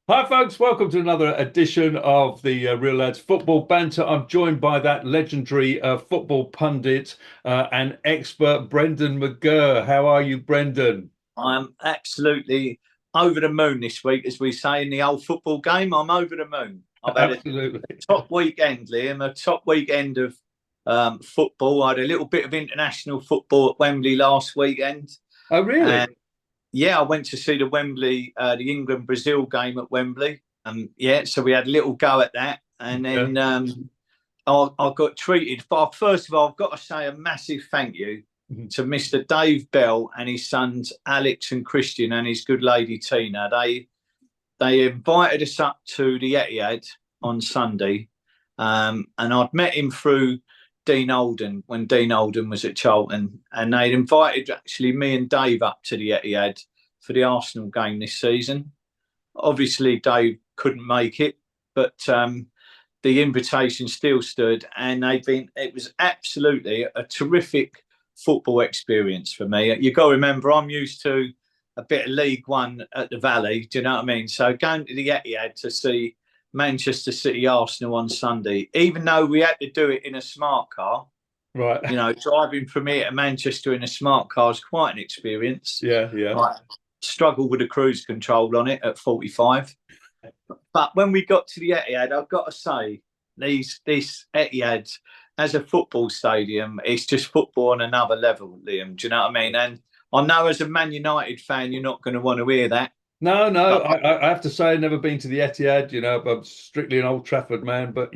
Hi, folks. Welcome to another edition of the Real Lads Football Banter. I'm joined by that legendary football pundit and expert, Brendan McGirr. How are you, Brendan? I'm absolutely over the moon this week, as we say in the old football game. I'm over the moon. I've had a Absolutely. top weekend, Liam, a top weekend of football. I had a little bit of international football at Wembley last weekend. Oh, really? And yeah, I went to see the England-Brazil game at Wembley. Yeah, so we had a little go at that. And Yeah. then I got treated. But first of all, I've got to say a massive thank you Mhm. to Mr. Dave Bell and his sons Alex and Christian and his good lady Tina. They invited us up to the Etihad on Sunday, and I'd met him through Dean Oldham when Dean Oldham was at Charlton, and they'd invited actually me and Dave up to the Etihad for the Arsenal game this season. Obviously, Dave couldn't make it, but the invitation still stood, and it was absolutely a terrific football experience for me. You got to remember, I'm used to a bit of League One at the Valley. Do you know what I mean? So going to the Etihad to see Manchester City Arsenal on Sunday, even though we had to do it in a smart car, Right. driving from here to Manchester in a smart car is quite an experience. Yeah, yeah. Right. Struggled with the cruise control on it at 45. But when we got to the Etihad, I've got to say, this Etihad as a football stadium, it's just football on another level, Liam. Do you know what I mean? And I know as a Man United fan, you're not going to want to hear that. No, no. But I have to say, I've never been to the Etihad. I'm strictly an Old Trafford man, but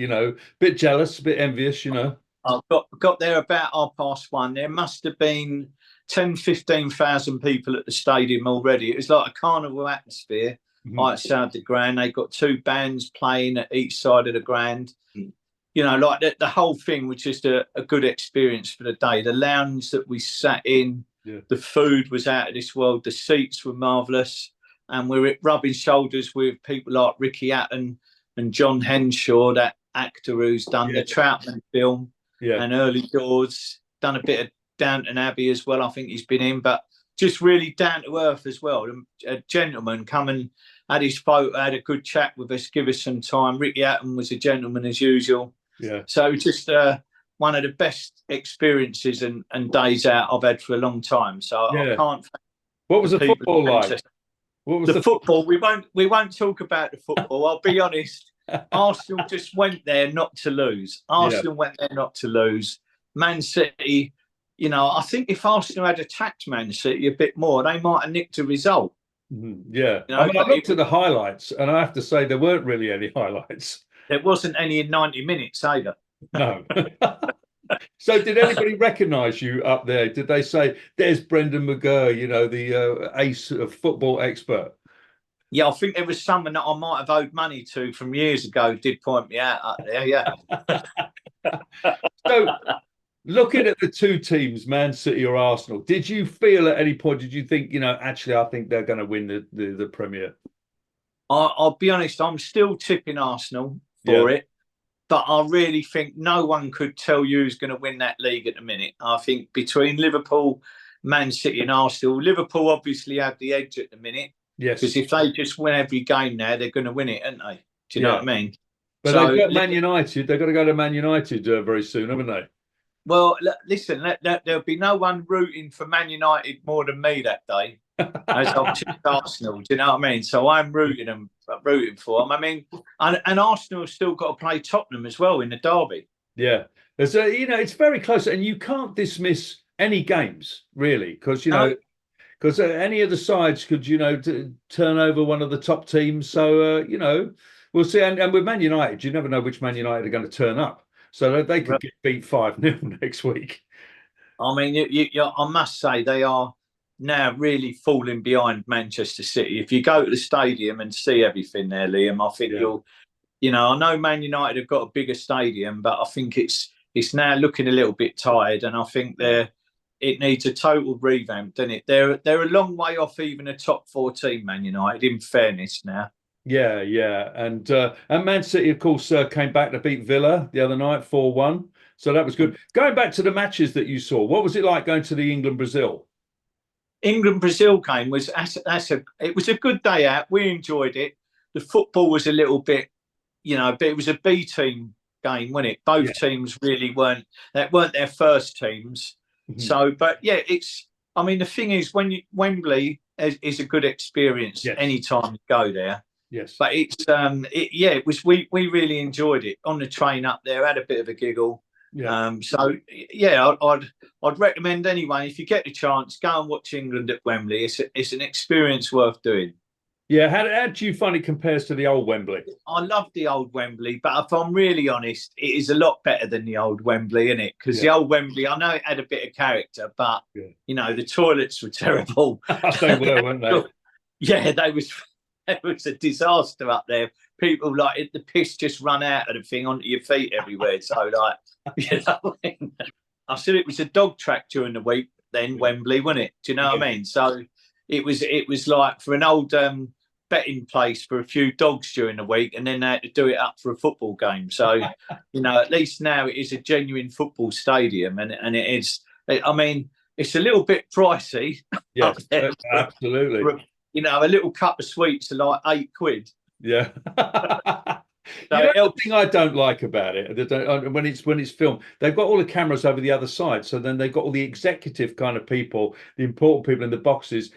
bit jealous, a bit envious. I got there about 1:30. There must have been 10, 15,000 people at the stadium already. It was like a carnival atmosphere Mhm. outside the ground. They got two bands playing at each side of the ground. Like the whole thing was just a good experience for the day. The lounge that we sat in, Yeah. the food was out of this world. The seats were marvellous. And we were rubbing shoulders with people like Ricky Hatton and John Henshaw, that actor who's done Yeah. the Troutman film Yeah. and Early Doors, done a bit of Downton Abbey as well. I think he's been in, but just really down to earth as well. A gentleman come and had his photo, had a good chat with us, give us some time. Ricky Hatton was a gentleman as usual. Yeah. So just one of the best experiences and days out I've had for a long time. So I Yeah. can't thank What the was the people football of like? Manchester. What was The the football, we won't talk about the football. I'll be honest. Arsenal just went there not to lose. Yeah. Arsenal went there not to lose. Man City, I think if Arsenal had attacked Man City a bit more, they might have nicked a result. Mhm. Yeah. I mean, I But looked at the highlights and I have to say there weren't really any highlights. there wasn't any in 90 minutes either. No. So did anybody recognize you up there? Did they say, there's Brendan McGirr, the ace of football expert? Yeah, I think there was someone that I might have owed money to from years ago did point me out up there. Yeah. So looking at the two teams, Man City or Arsenal, did you feel at any point, did you think, actually, I think they're going to win the Premier? I'll be honest, I'm still tipping Arsenal Yeah. for it. But I really think no one could tell you who's going to win that league at the minute. I think between Liverpool, Man City, and Arsenal, Liverpool obviously have the edge at the minute because Yes. if they just win every game now, they're going to win it, aren't they? Do you know Yeah. what I mean? But they've So, got Man United. They've got to go to Man United very soon, haven't they? well, listen, there'll be no one rooting for Man United more than me that day, as I've tipped Arsenal. Do you know what I mean? So I'm rooting for them. I mean, and Arsenal have still got to play Tottenham as well in the derby. Yeah. It's very close, and you can't dismiss any games really, No, because any of the sides could, turn over one of the top teams. So, we'll see. And with Man United, you never know which Man United are going to turn up. So they could get beat 5-0 next week. I mean, I must say they are now really falling behind Manchester City. If you go to the stadium and see everything there, Liam, I think Yeah. I know Man United have got a bigger stadium, but I think it's now looking a little bit tired, and I think it needs a total revamp, doesn't it? They're a long way off even a top 14 Man United. In fairness, now. Yeah, yeah. And Man City, of course, came back to beat Villa the other night, 4-1. So that was good. Going back to the matches that you saw, what was it like going to the England-Brazil? England Brazil game was it was a good day out. We enjoyed it. the football was a little bit, but it was a B team game, wasn't it? Both teams really weren't their first teams. Mm-hmm. So, but yeah, the thing is, Wembley is a good experience any time you go there. Yes. But it was. We really enjoyed it on the train up there. Had a bit of a giggle. Yeah. I'd recommend anyone, if you get the chance, go and watch England at Wembley. It's an experience worth doing. Yeah, how do you find it compares to the old Wembley? I love the old Wembley, but if I'm really honest, it is a lot better than the old Wembley, isn't it? Because the old Wembley, I know it had a bit of character, but the toilets were terrible. They were, weren't they? Yeah, it was a disaster up there. People the piss just run out of the thing onto your feet everywhere. So I said it was a dog track during the week then, Wembley, wasn't it? Do you know what I mean? So it was like for an old betting place for a few dogs during the week, and then they had to do it up for a football game. So, at least now it is a genuine football stadium, and it is. I mean, it's a little bit pricey. Yes, absolutely. A little cup of sweets are like £8. Yeah. The thing I don't like about it, when it's filmed, they've got all the cameras over the other side. So then they've got all the executive kind of people, the important people in the boxes,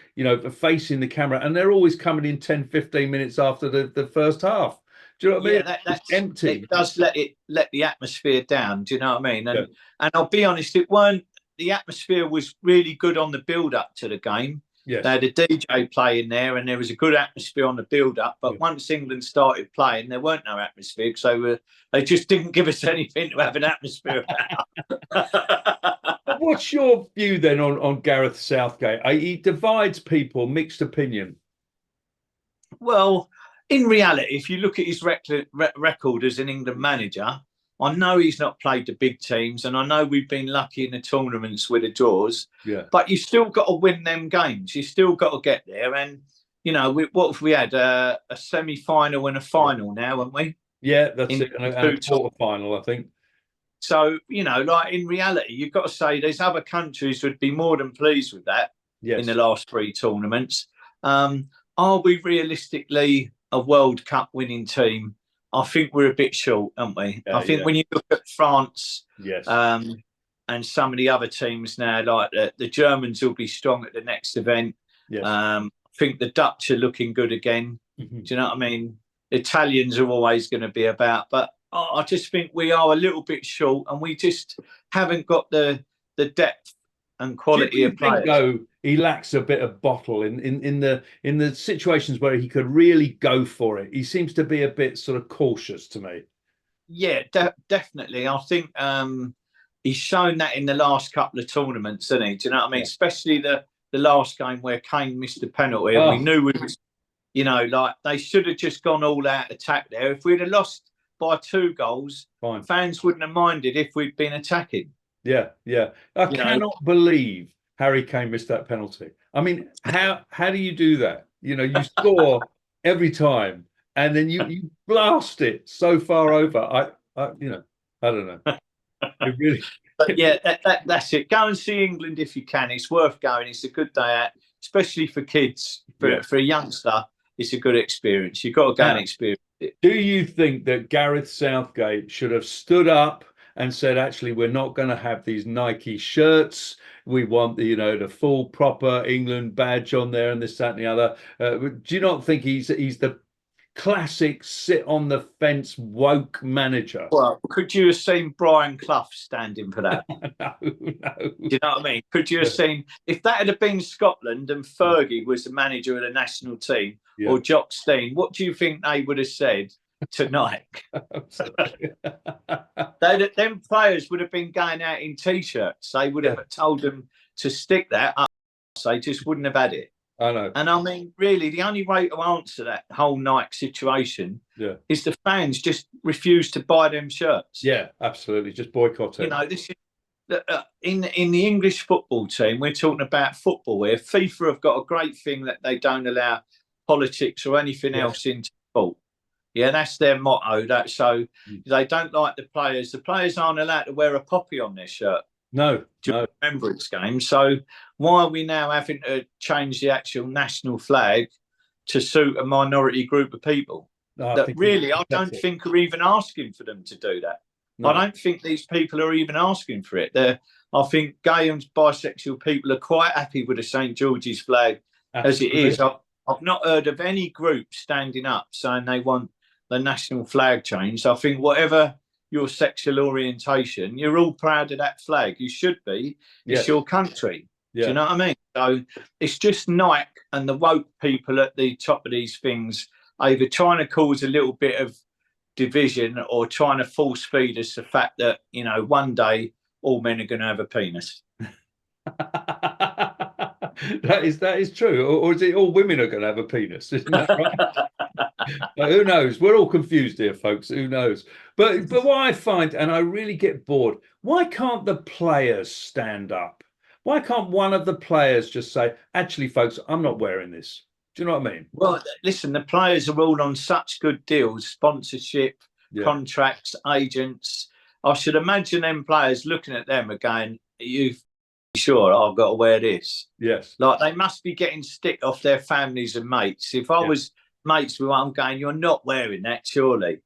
facing the camera. And they're always coming in 10, 15 minutes after the first half. Do you know what I mean? That's empty. It does let the atmosphere down. Do you know what I mean? And I'll be honest, the atmosphere was really good on the build up to the game. Yes. They had a DJ playing there, and there was a good atmosphere on the build-up. But once England started playing, there weren't no atmosphere because they just didn't give us anything to have an atmosphere about. What's your view then on Gareth Southgate? He divides people, mixed opinion. Well, in reality, if you look at his record as an England manager, I know he's not played the big teams, and I know we've been lucky in the tournaments with the draws. Yeah. But you've still got to win them games. You've still got to get there. And, what if we had a semi-final and a final now, haven't we? Yeah, that's it. And a quarter-final, I think. So, in reality, you've got to say there's other countries who'd be more than pleased with that in the last 3 tournaments. Are we realistically a World Cup winning team? I think we're a bit short, aren't we? I think when you look at France and some of the other teams now, like the Germans will be strong at the next event. Yes. I think the Dutch are looking good again. Mm-hmm. Do you know what I mean? The Italians are always going to be about. But I just think we are a little bit short, and we just haven't got the depth and quality of players. Though he lacks a bit of bottle in the situations where he could really go for it. He seems to be a bit sort of cautious to me. Yeah, definitely. I think he's shown that in the last couple of tournaments, hasn't he? Do you know what I mean? Yeah. Especially the last game where Kane missed a penalty, and we knew we was, they should have just gone all out attack there. If we'd have lost by 2 goals, fans wouldn't have minded if we'd been attacking. Yeah. I cannot believe Harry Kane missed that penalty. I mean, how do you do that? You score every time, and then you blast it so far over. I don't know. It really. But yeah, that's it. Go and see England if you can. It's worth going. It's a good day out, especially for kids. For a youngster, it's a good experience. You've got to go and experience it. Do you think that Gareth Southgate should have stood up and said, actually, we're not going to have these Nike shirts. We want the full proper England badge on there and this, that, and the other. Do you not think he's the classic sit on the fence woke manager? Well, could you have seen Brian Clough standing for that? No. Do you know what I mean? Could you have seen, if that had been Scotland and Fergie was the manager of the national team, or Jock Stein, what do you think they would have said tonight? Them players would have been going out in T-shirts. They would have told them to stick that up. They just wouldn't have had it. I know. And I mean, really, the only way to answer that whole Nike situation is the fans just refuse to buy them shirts. Yeah, absolutely. Just boycott it. This is in the English football team. We're talking about football here. FIFA have got a great thing that they don't allow politics or anything else into sport. Yeah, that's their motto. So they don't like the players. The players aren't allowed to wear a poppy on their shirt. No. Remembrance game. So why are we now having to change the actual national flag to suit a minority group of people. No, That really, I don't think are even asking for them to do that. No. I don't think these people are even asking for it. I think gay and bisexual people are quite happy with the St. George's flag as it is. I've not heard of any group standing up saying they want the national flag changed. I think whatever your sexual orientation, you're all proud of that flag. You should be. It's your country. Yeah. Do you know what I mean? So it's just Nike and the woke people at the top of these things either trying to cause a little bit of division or trying to force feed us the fact that, you know, one day all men are going to have a penis. That is true. Or is it all women are going to have a penis? Isn't that right? Who knows? We're all confused here, folks. Who knows? But what I find, and I really get bored, why can't the players stand up? Why can't one of the players just say, actually, folks, I'm not wearing this? Do you know what I mean? Well, listen, the players are all on such good deals, sponsorship, contracts, agents. I should imagine them players looking at them again, are you sure I've got to wear this? Yes. Like they must be getting stick off their families and mates. If I was mates with one, I'm going, you're not wearing that, surely.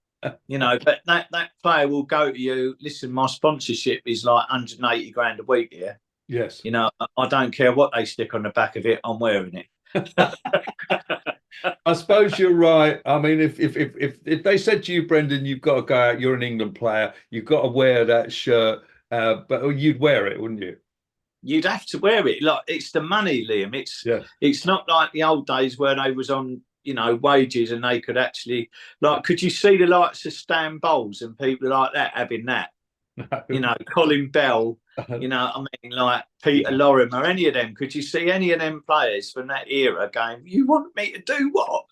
You know, but that player will go to you, listen, my sponsorship is like 180 grand a week here. Yes. You know, I don't care what they stick on the back of it, I'm wearing it. I suppose you're right. I mean, if they said to you, Brendan, you've got to go out, you're an England player, you've got to wear that shirt, but you'd wear it, wouldn't you? You'd have to wear it. Like it's the money, Liam. It's not like the old days where they was on, you know, wages and they could actually could you see the likes of Stan Bowles and people like that having that? No. You know, Colin Bell, you know, I mean, like Peter Lorimer, any of them. Could you see any of them players from that era going, you want me to do what?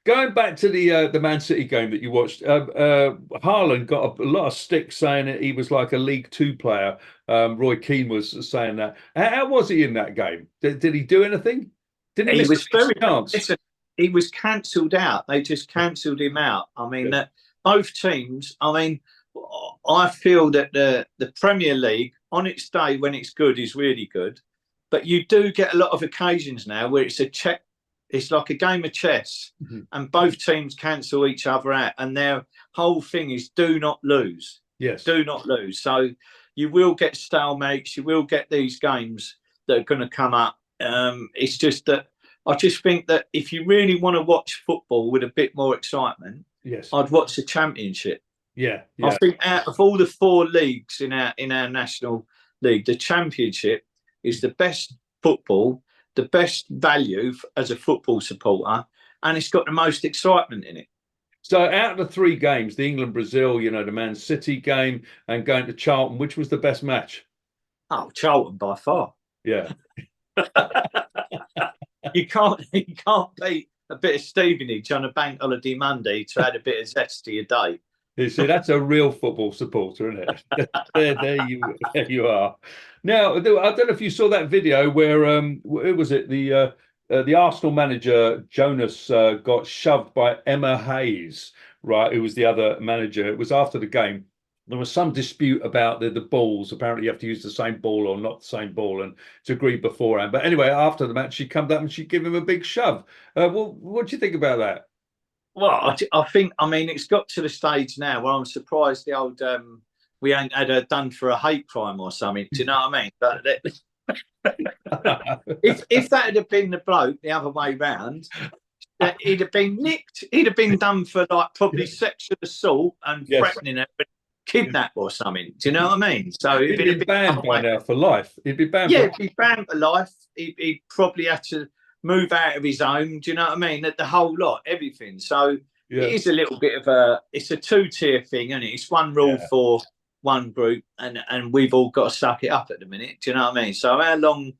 Going back to the Man City game that you watched, Haaland got a lot of stick saying that he was like a League Two player. Roy Keane was saying that. How was he in that game? Did he do anything? Didn't he? Was very chance? Listen, he was cancelled out. They just cancelled him out. I mean, both teams. I mean, I feel that the Premier League on its day when it's good is really good, but you do get a lot of occasions now where it's it's like a game of chess, and both teams cancel each other out, and their whole thing is do not lose. Yes, do not lose. So you will get stalemates. You will get these games that are going to come up. It's just that I just think that if you really want to watch football with a bit more excitement, I'd watch the Championship. Yeah. I think out of all the 4 leagues in our national league, the Championship is the best football, the best value as a football supporter, and it's got the most excitement in it. So out of the 3 games, the England-Brazil, you know, the Man City game and going to Charlton, which was the best match? Oh, Charlton by far. Yeah. You can't beat a bit of Stevenage on a bank holiday Monday to add a bit of zest to your day. You see, that's a real football supporter, isn't it? there you are. Now, I don't know if you saw that video where who was it? The Arsenal manager Jonas got shoved by Emma Hayes, right? Who was the other manager? It was after the game. There was some dispute about the balls. Apparently, you have to use the same ball or not the same ball, and it's agreed beforehand. But anyway, after the match, she come up and she gave him a big shove. What do you think about that? Well, I think, I mean, it's got to the stage now where I'm surprised the old we ain't had her done for a hate crime or something. Do you know what I mean? But if that had been the bloke the other way round, he'd have been nicked. He'd have been done for like probably sexual assault and threatening her, kidnap or something. Do you know what I mean? So he'd be banned by now for life. He'd be banned. Yeah, he'd be banned for life. He'd probably have to move out of his home. Do you know what I mean? The whole lot, everything. So it is a little bit of it's a 2-tier thing, isn't it? It's one rule for one group, and we've all got to suck it up at the minute. Do you know what I mean? So how long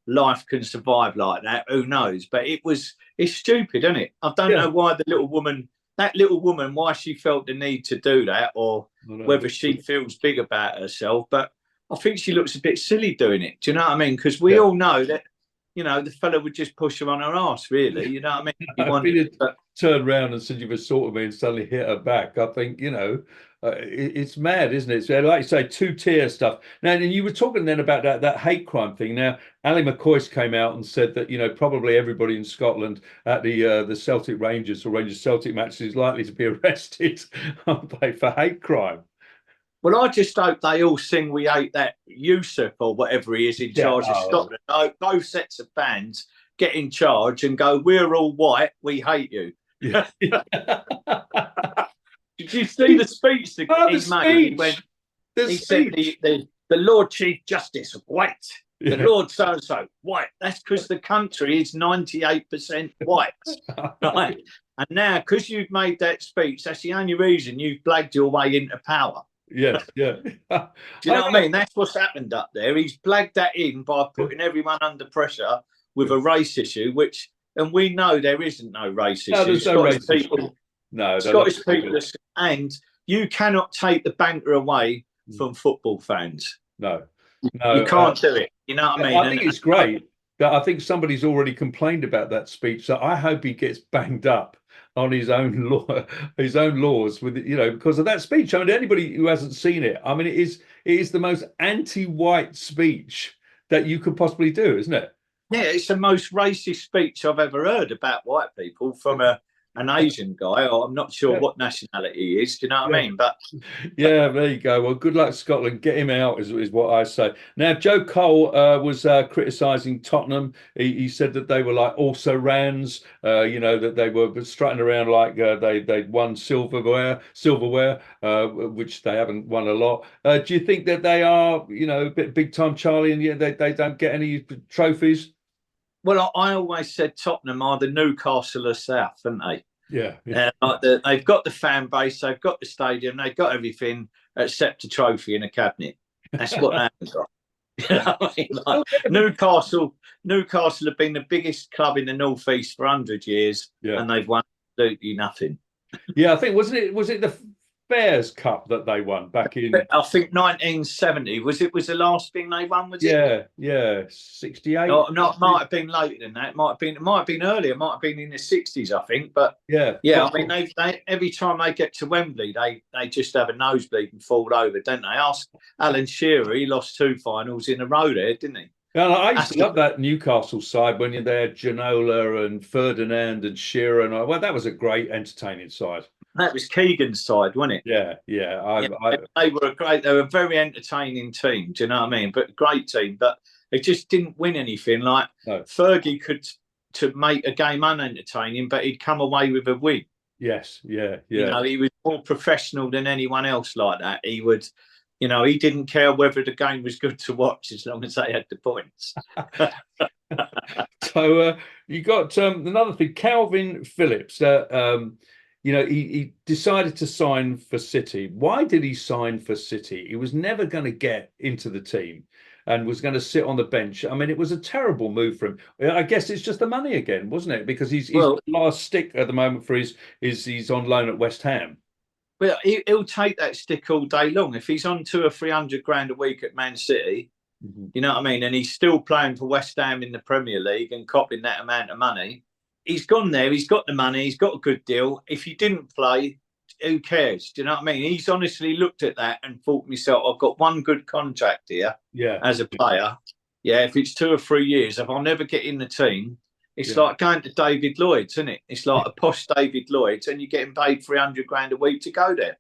life can survive like that, who knows? But it's stupid, isn't it? I don't know why that little woman, why she felt the need to do that, or whether she feels big about herself. But I think she looks a bit silly doing it. Do you know what I mean? Because we all know that, you know, the fella would just push her on her arse, really. You know what I mean? turned around and said you've assaulted me and suddenly hit her back. I think, it's mad, isn't it? So, like you say, two-tier stuff. Now, and you were talking then about that hate crime thing. Now, Ali McCoist came out and said that, probably everybody in Scotland at the Celtic Rangers or Rangers Celtic matches is likely to be arrested for hate crime. Well, I just hope they all sing "We Hate That Yusuf" or whatever he is in charge of Scotland. Both sets of fans get in charge and go, "We're all white, we hate you." Yeah. Did you see the speech that he made? He said the Lord Chief Justice, white. The Lord so-and-so, white. That's because the country is 98% white. Right? And now, because you've made that speech, that's the only reason you've blagged your way into power. Yes, yeah. Do you know what I mean? That's what's happened up there. He's blagged that in by putting everyone under pressure with a race issue, and we know there isn't no race issue. There's no race issue. No, Scottish people, and you cannot take the banter away from football fans. No, you can't do it. You know what I mean? I think it's great. I think somebody's already complained about that speech, so I hope he gets banged up on his own laws with because of that speech. I mean, anybody who hasn't seen it, I mean, it is the most anti-white speech that you could possibly do, isn't it? Yeah, it's the most racist speech I've ever heard about white people from an Asian guy, or I'm not sure what nationality he is. Do you know what I mean? But yeah, there you go. Well, good luck, Scotland. Get him out is what I say. Now, Joe Cole was criticising Tottenham. He said that they were like also-rans, that they were strutting around like they'd won silverware, which they haven't won a lot. Do you think that they are, a bit big-time Charlie, and they don't get any trophies? Well, I always said Tottenham are the Newcastle of South, haven't they? Yeah. They've got the fan base, they've got the stadium, they've got everything except a trophy in a cabinet. That's what they haven't got. You know what I mean? Newcastle have been the biggest club in the North East for 100 years, and they've won absolutely nothing. Yeah, I think was it the Bears Cup that they won back in? I think 1970 was the last thing they won. Was it? Yeah, 68. Might have been later than that. It might have been earlier. It might have been in the 60s, I think. But yeah. I mean, they every time they get to Wembley, they just have a nosebleed and fall over, don't they? Ask Alan Shearer. He lost 2 finals in a row there, didn't he? Yeah, I used to love that Newcastle side when they had Ginola and Ferdinand and Shearer, and that was a great, entertaining side. That was Keegan's side, wasn't it? Yeah. They were a very entertaining team. Do you know what I mean? But great team, but they just didn't win anything. Like Fergie could to make a game unentertaining, but he'd come away with a win. Yes, yeah. He was more professional than anyone else like that. He would. He didn't care whether the game was good to watch as long as they had the points. So you got another thing, Kalvin Phillips. He decided to sign for City. Why did he sign for City? He was never going to get into the team and was going to sit on the bench. I mean, it was a terrible move for him. I guess it's just the money again, wasn't it? Because he's the last stick at the moment for he's on loan at West Ham. Well, he'll take that stick all day long. If he's on 200 or 300 grand a week at Man City, you know what I mean, and he's still playing for West Ham in the Premier League and copping that amount of money, he's gone there. He's got the money. He's got a good deal. If he didn't play, who cares? Do you know what I mean? He's honestly looked at that and thought to himself, I've got one good contract here as a player. Yeah, if it's 2 or 3 years, if I'll never get in the team, it's like going to David Lloyd's, isn't it? It's like a posh David Lloyd's, and you're getting paid 300 grand a week to go there.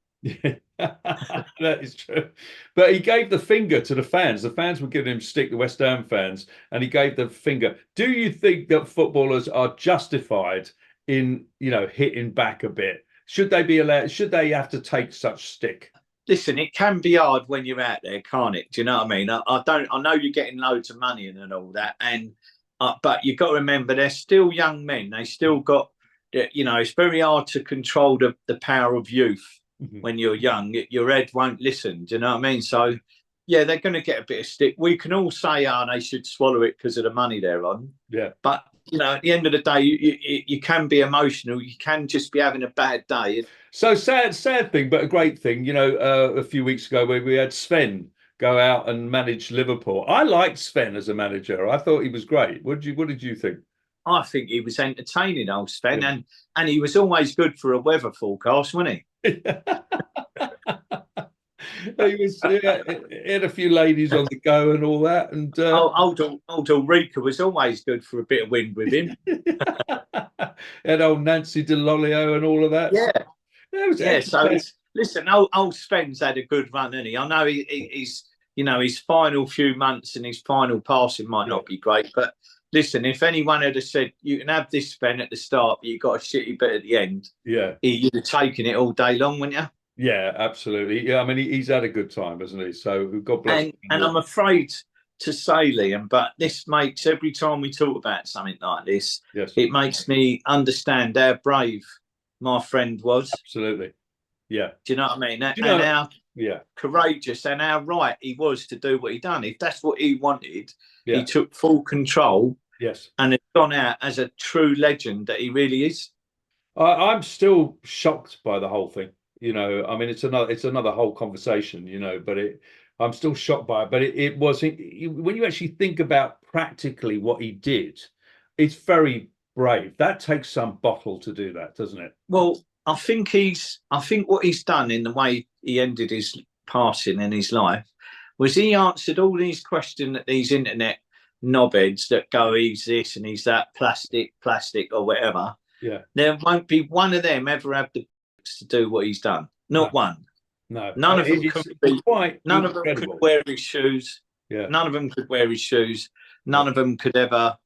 That is true. But he gave the finger to the fans. The fans were giving him stick, the West Ham fans, and he gave the finger. Do you think that footballers are justified in, hitting back a bit? Should they be allowed? Should they have to take such stick? Listen, it can be hard when you're out there, can't it? Do you know what I mean? I know you're getting loads of money and all that, and but you've got to remember they're still young men. They still got, it's very hard to control the power of youth when you're young. Your head won't listen. Do you know what I mean? So, yeah, they're going to get a bit of stick. We can all say, they should swallow it because of the money they're on. Yeah. But, at the end of the day, you can be emotional. You can just be having a bad day. So sad thing, but a great thing. A few weeks ago where we had Sven go out and manage Liverpool. I liked Sven as a manager. I thought he was great. What did you think? I think he was entertaining, old Sven, and he was always good for a weather forecast, wasn't he? He had a few ladies on the go and all that, and old Ulrika was always good for a bit of wind with him. and old Nancy DeLolio and all of that. Yeah, so listen, old Sven's had a good run, hasn't he? I know he's his final few months and his final passing might not be great, but listen, if anyone had said you can have this Sven at the start, but you got a shitty bit at the end, you'd have taken it all day long, wouldn't you? Yeah, absolutely. Yeah, I mean, he's had a good time, hasn't he? So God bless him. And I'm afraid to say, Liam, but this makes, every time we talk about something like this, it makes me understand how brave my friend was. Absolutely. Yeah. Do you know what I mean? And how courageous and how right he was to do what he done. If that's what he wanted, he took full control. Yes. And it's gone out as a true legend that he really is. I'm still shocked by the whole thing. You know, I mean, it's another whole conversation, you know, but I'm still shocked by it. But it was, when you actually think about practically what he did, it's very brave. That takes some bottle to do that, doesn't it? Well, I think what he's done in the way he ended his passing in his life was he answered all these questions that these internet knobheads that go, he's this and he's that, plastic or whatever. Yeah. There won't be one of them ever have the to do what he's done. Not one. No. None of them could wear his shoes. Yeah. None of them could wear his shoes. None of them could ever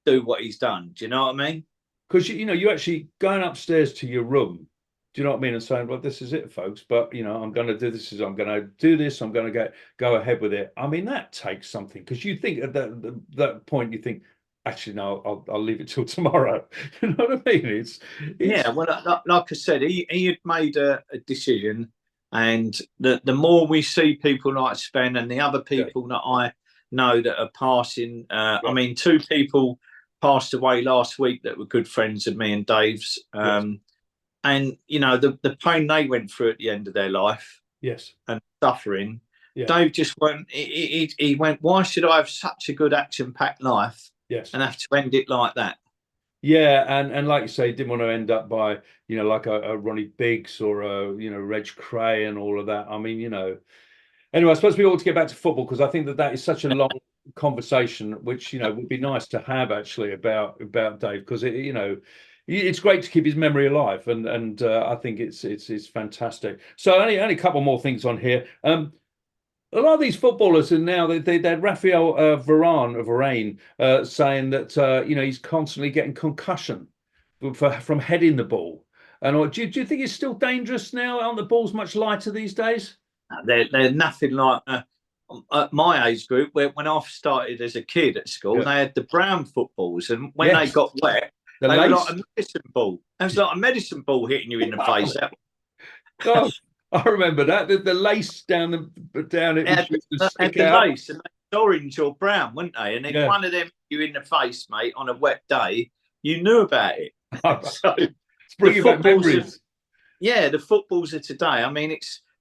do what he's done. Do you know what I mean? Because you actually going upstairs to your room. Do you know what I mean? And saying, well, this is it, folks. But I'm going to do this. I'm going to do this. I'm going to go ahead with it. I mean, that takes something, because you think at that point, you think, actually, no, I'll leave it till tomorrow. You know what I mean? It's yeah. Well, like I said, he had made a decision, and the more we see people like Sven and the other people that I know that are passing, I mean, 2 people passed away last week that were good friends of me and Dave's, and the pain they went through at the end of their life, and suffering. Dave just went. He went, why should I have such a good action-packed life? And have to end it like that. Yeah, and like you say, didn't want to end up by, like a Ronnie Biggs or a, Reg Cray and all of that. I mean, anyway, I suppose we ought to get back to football, because I think that is such a long conversation, which, would be nice to have actually about Dave, because it's great to keep his memory alive, and I think it's fantastic. So only a couple more things on here. A lot of these footballers are now, they had Raphael Varane saying that he's constantly getting concussion from heading the ball. And do you think it's still dangerous now? Aren't the balls much lighter these days? They're nothing like at my age group. When I started as a kid at school, they had the brown footballs, and when they got wet, they were like a medicine ball. It was like a medicine ball hitting you in the face. God. I remember that the lace down it. The lace, and they were orange or brown, weren't they? And if one of them hit you in the face, mate, on a wet day, you knew about it. So it's bringing back memories. The footballs of today. I mean,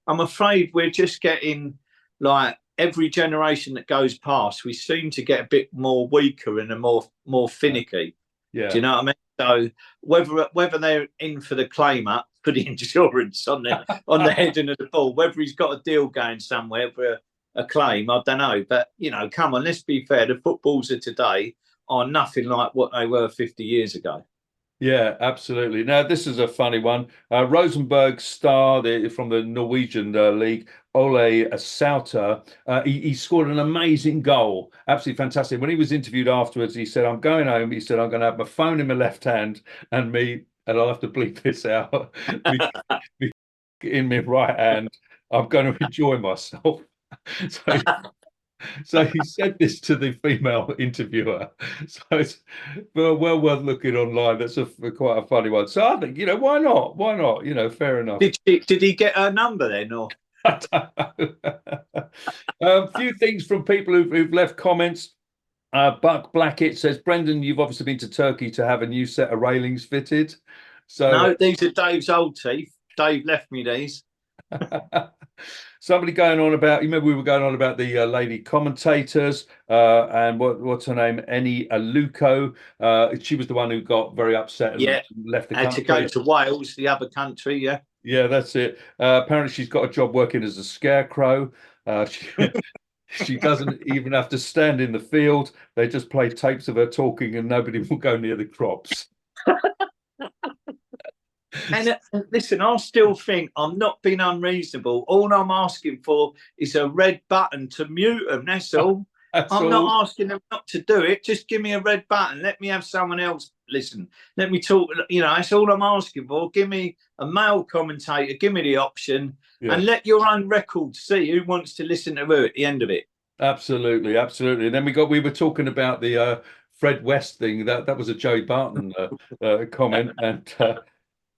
I'm afraid we're just getting, like, every generation that goes past, we seem to get a bit more weaker and more finicky. Yeah. Do you know what I mean? So whether they're in for the claim up for the insurance on the heading of the ball, whether he's got a deal going somewhere for a claim, I don't know. But come on, let's be fair. The footballs of today are nothing like what they were 50 years ago. Yeah, absolutely. Now, this is a funny one. Rosenborg star from the Norwegian league, Ole Sauter, he scored an amazing goal. Absolutely fantastic. When he was interviewed afterwards, he said, I'm going home. He said, I'm going to have my phone in my left hand and I'll have to bleep this out, in my right hand. I'm going to enjoy myself. So he said this to the female interviewer. So it's well worth looking online. That's quite a funny one. So I think, why not? Why not? Fair enough. Did he get her number then, or? I don't know. A few things from people who've left comments. Buck Blackett says, Brendan, you've obviously been to Turkey to have a new set of railings fitted. So no, these are Dave's old teeth. Dave left me these. Somebody going on about, you remember we were going on about the lady commentators and what's her name? Eni Aluko. She was the one who got very upset and left the Had country. to go to Wales, the other country, yeah. Yeah, that's it. Apparently she's got a job working as a scarecrow. She doesn't even have to stand in the field. They just play tapes of her talking and nobody will go near the crops. And listen, I still think I'm not being unreasonable. All I'm asking for is a red button to mute them. That's all. I'm not asking them not to do it. Just give me a red button. Let me have someone else listen. Let me talk. You know, that's all I'm asking for. Give me a male commentator. Give me the option, and let your own record see who wants to listen to who at the end of it. Absolutely, absolutely. And then we were talking about the Fred West thing. That was a Joey Barton comment, and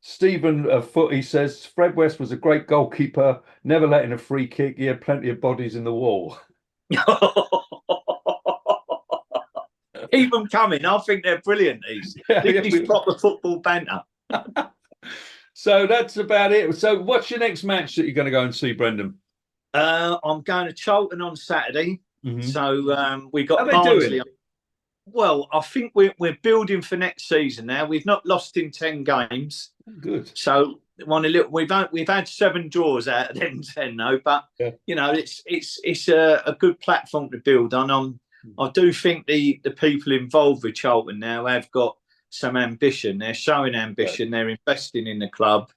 Stephen Footy says Fred West was a great goalkeeper, never letting a free kick. He had plenty of bodies in the wall. Keep them coming. I think they're brilliant. This is proper football banter. So that's about it. So what's your next match that you're going to go and see, Brendan? I'm going to Charlton on Saturday. Mm-hmm. So we got Barnsley. Well, I think we're building for next season now. We've not lost in 10 games. Good. So we've had 7 draws out of them 10 though. But you know, it's a good platform to build on. I do think the people involved with Charlton now have got some ambition. They're showing ambition. They're investing in the club.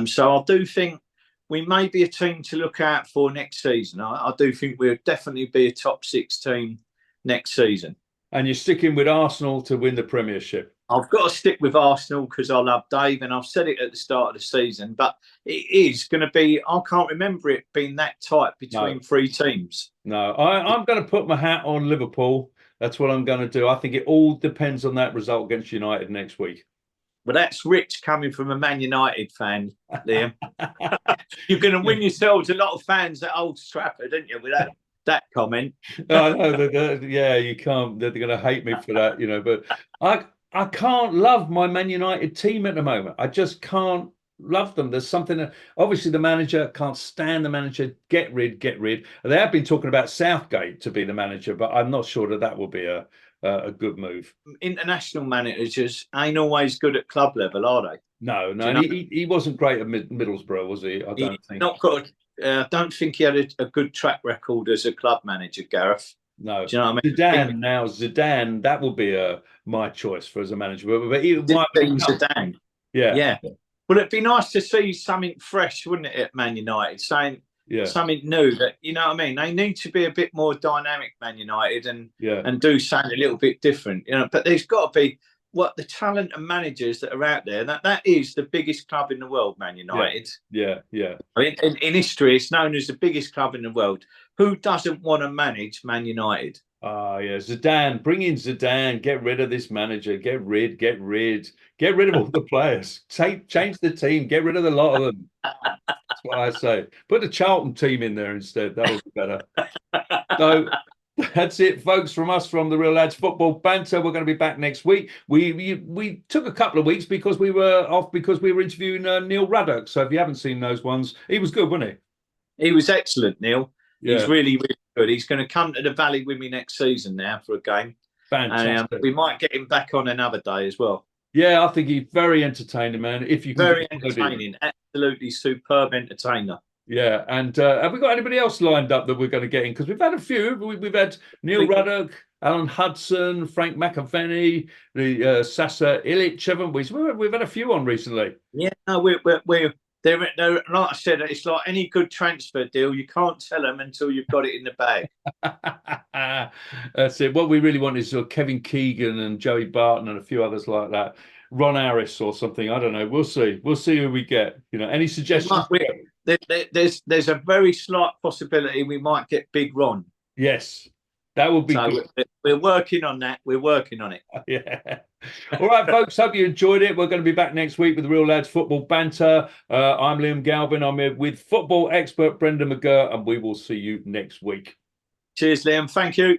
So I do think we may be a team to look out for next season. I do think we'll definitely be a top 6 team next season. And you're sticking with Arsenal to win the Premiership? I've got to stick with Arsenal because I love Dave, and I've said it at the start of the season. But it is going to be, I can't remember it being that tight between 3 teams. No, I'm going to put my hat on Liverpool. That's what I'm going to do. I think it all depends on that result against United next week. Well, that's rich coming from a Man United fan, Liam. You're going to win yourselves a lot of fans at Old Trafford, aren't you, with that comment? I know. Yeah, you can't. They're going to hate me for that, you know. But I can't love my Man United team at the moment. I just can't love them. There's something. Obviously, the manager, can't stand the manager. Get rid. They have been talking about Southgate to be the manager, but I'm not sure that will be a good move. International managers ain't always good at club level, are they? No. He wasn't great at Middlesbrough, was he? I don't think. Not good. I don't think he had a good track record as a club manager, Gareth. No. Do you know what I mean? Zidane, that will be my choice for as a manager. But he might be Zidane. Yeah. Well, it'd be nice to see something fresh, wouldn't it, at Man United? Something new that, you know what I mean? They need to be a bit more dynamic, Man United, and do something a little bit different. You know, but there's got to be the talent and managers that are out there. That is the biggest club in the world, Man United. Yeah. In history, it's known as the biggest club in the world. Who doesn't want to manage Man United? Zidane, bring in Zidane, get rid of this manager, get rid of all the players, change the team, get rid of the lot of them. That's what I say. Put the Charlton team in there instead. That'll be better. So that's it, folks, from us from the Real Lads Football Banter. We're going to be back next week. We took a couple of weeks because we were off because we were interviewing Neil Ruddock. So if you haven't seen those ones, he was good, wasn't he? He was excellent, Neil. Yeah. He's really, really good. He's going to come to the Valley with me next season now for a game. Fantastic. And we might get him back on another day as well. Yeah, I think he's very entertaining, man. If you very entertaining, absolutely superb entertainer. Yeah, and have we got anybody else lined up that we're going to get in? Because we've had a few. We've had Neil Ruddock, Alan Hudson, Frank McAvenny, the Sasa Ilic, haven't we? So we've had a few on recently. Yeah, no, we're they're like I said, it's like any good transfer deal. You can't tell them until you've got it in the bag. That's it. What we really want is Kevin Keegan and Joey Barton and a few others like that. Ron Harris or something. I don't know. We'll see. We'll see who we get. You know, any suggestions? There's a very slight possibility we might get Big Ron. Yes, that would be good. We're working on that. We're working on it. Yeah. All right, folks. Hope you enjoyed it. We're going to be back next week with the Real Lads Football Banter. I'm Liam Galvin. I'm here with football expert Brendan McGirr, and we will see you next week. Cheers, Liam. Thank you.